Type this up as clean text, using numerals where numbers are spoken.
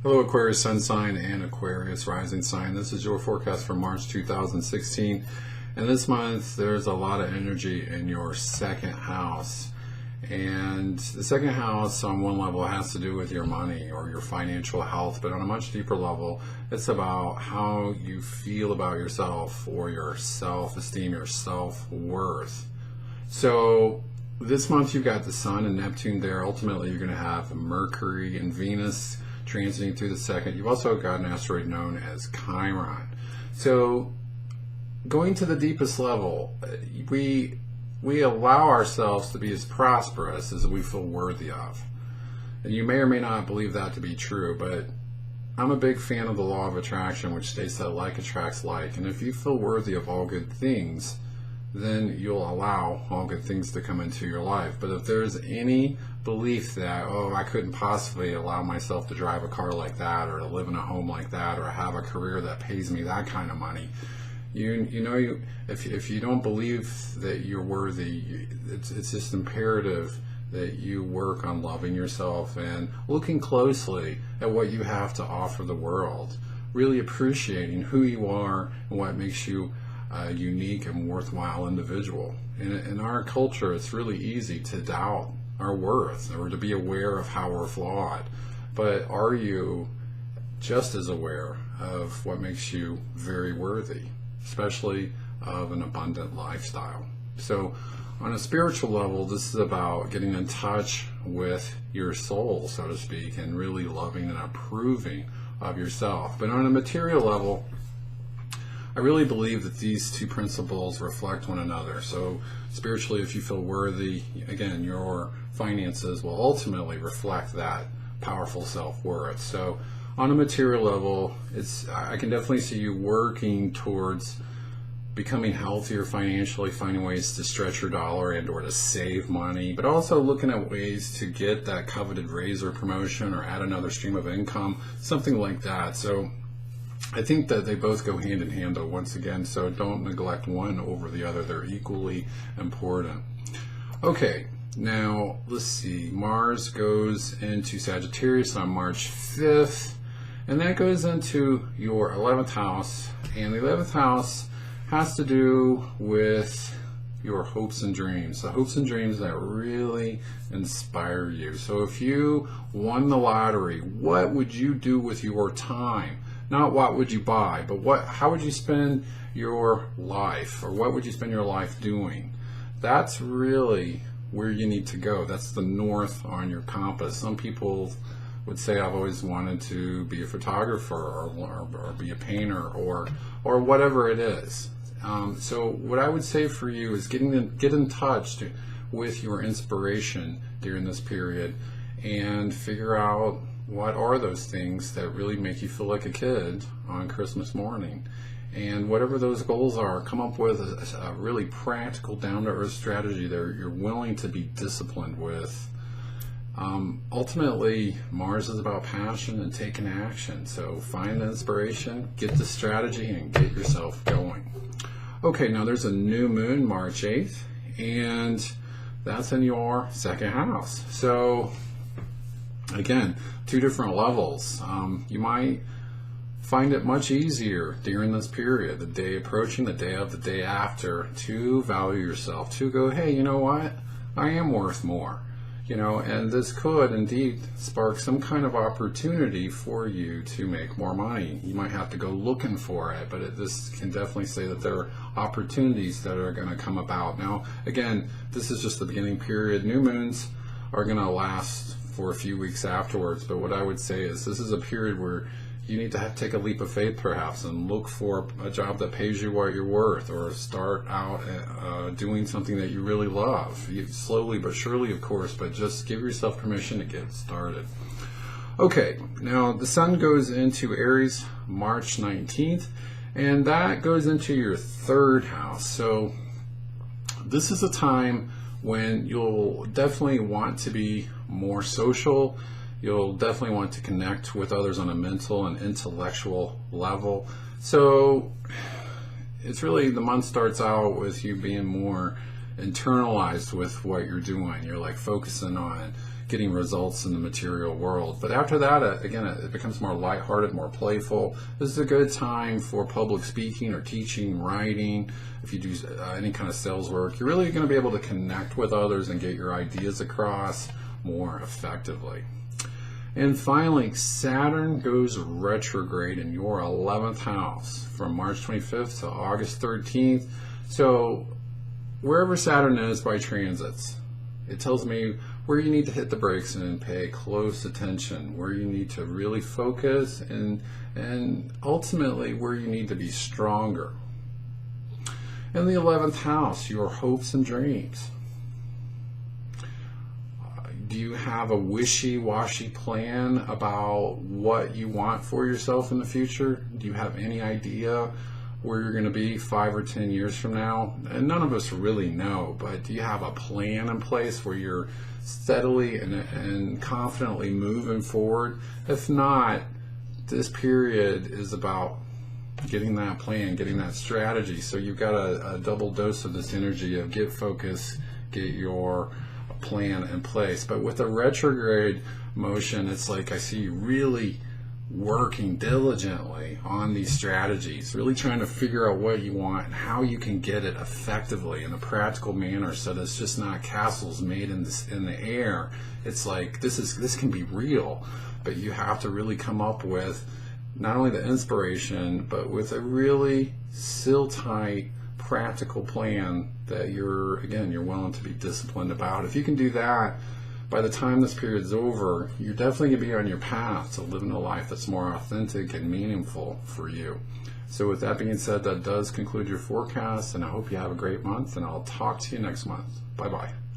Hello Aquarius Sun sign and Aquarius rising sign. This is your forecast for March 2016. And this month there's a lot of energy in your second house. And the second house on one level has to do with your money or your financial health, but on a much deeper level, it's about how you feel about yourself or your self-esteem, your self-worth. So this month you've got the Sun and Neptune there. Ultimately you're going to have Mercury and Venus transiting through the second. You've also got an asteroid known as Chiron. So going to the deepest level, we allow ourselves to be as prosperous as we feel worthy of. And you may or may not believe that to be true, but I'm a big fan of the law of attraction, which states that like attracts like. And if you feel worthy of all good things, then you'll allow all good things to come into your life. But if there's any belief that, oh, I couldn't possibly allow myself to drive a car like that, or to live in a home like that, or have a career that pays me that kind of money, if you don't believe that you're worthy, it's just imperative that you work on loving yourself and looking closely at what you have to offer the world, really appreciating who you are and what makes you a unique and worthwhile individual. In our culture, it's really easy to doubt our worth or to be aware of how we're flawed. But are you just as aware of what makes you very worthy, especially of an abundant lifestyle? So on a spiritual level, this is about getting in touch with your soul, so to speak, and really loving and approving of yourself. But on a material level, I really believe that these two principles reflect one another. So spiritually, if you feel worthy, again, your finances will ultimately reflect that powerful self-worth. So on a material level, I can definitely see you working towards becoming healthier financially, finding ways to stretch your dollar and or to save money, but also looking at ways to get that coveted raise or promotion or add another stream of income, something like that. So I think that they both go hand in hand, though, once again, so don't neglect one over the other. They're equally important. Okay, now let's see. Mars goes into Sagittarius on March 5th, and that goes into your 11th house, and the 11th house has to do with your hopes and dreams, the hopes and dreams that really inspire you. So if you won the lottery, what would you do with your time? Not what would you buy, but how would you spend your life, or what would you spend your life doing? That's really where you need to go. That's the north on your compass. Some people would say, I've always wanted to be a photographer or be a painter or whatever it is. So what I would say for you is get in touch with your inspiration during this period and figure out what are those things that really make you feel like a kid on Christmas morning. And whatever those goals are, come up with a really practical, down-to-earth strategy that you're willing to be disciplined with. Ultimately, Mars is about passion and taking action. So find the inspiration, get the strategy, and get yourself going. Okay, now there's a new moon March 8th, and that's in your second house. So again, two different levels. You might find it much easier during this period, the day approaching, the day of, the day after, to value yourself, to go, hey, you know what? I am worth more. And this could indeed spark some kind of opportunity for you to make more money. You might have to go looking for it, but this can definitely say that there are opportunities that are going to come about. Now, again, this is just the beginning period. New moons are going to last for a few weeks afterwards, but what I would say is this is a period where you need to take a leap of faith perhaps and look for a job that pays you what you're worth, or start out doing something that you really love. Slowly but surely, of course, but just give yourself permission to get started. Okay, now the Sun goes into Aries March 19th, and that goes into your third house. So this is a time when you'll definitely want to be more social. You'll definitely want to connect with others on a mental and intellectual level. So it's really, the month starts out with you being more internalized with what you're doing. You're like focusing on getting results in the material world. But after that, again, it becomes more lighthearted, more playful. This is a good time for public speaking or teaching, writing. If you do any kind of sales work, you're really going to be able to connect with others and get your ideas across more effectively. And finally, Saturn goes retrograde in your 11th house from March 25th to August 13th. So wherever Saturn is by transits, it tells me where you need to hit the brakes and pay close attention, where you need to really focus, and ultimately where you need to be stronger. In the 11th house, your hopes and dreams. Do you have a wishy-washy plan about what you want for yourself in the future? Do you have any idea where you're going to be 5 or 10 years from now? And none of us really know, but do you have a plan in place where you're steadily and confidently moving forward? If not, this period is about getting that plan, getting that strategy. So you've got a double dose of this energy of get focused, get your plan in place. But with a retrograde motion, it's like I see you really working diligently on these strategies, really trying to figure out what you want and how you can get it effectively in a practical manner, so that it's just not castles made in the air. It's like this can be real, but you have to really come up with not only the inspiration, but with a really tight practical plan that you're willing to be disciplined about. If you can do that, by the time this period's over, you're definitely going to be on your path to living a life that's more authentic and meaningful for you. So with that being said, that does conclude your forecast, and I hope you have a great month, and I'll talk to you next month. Bye-bye.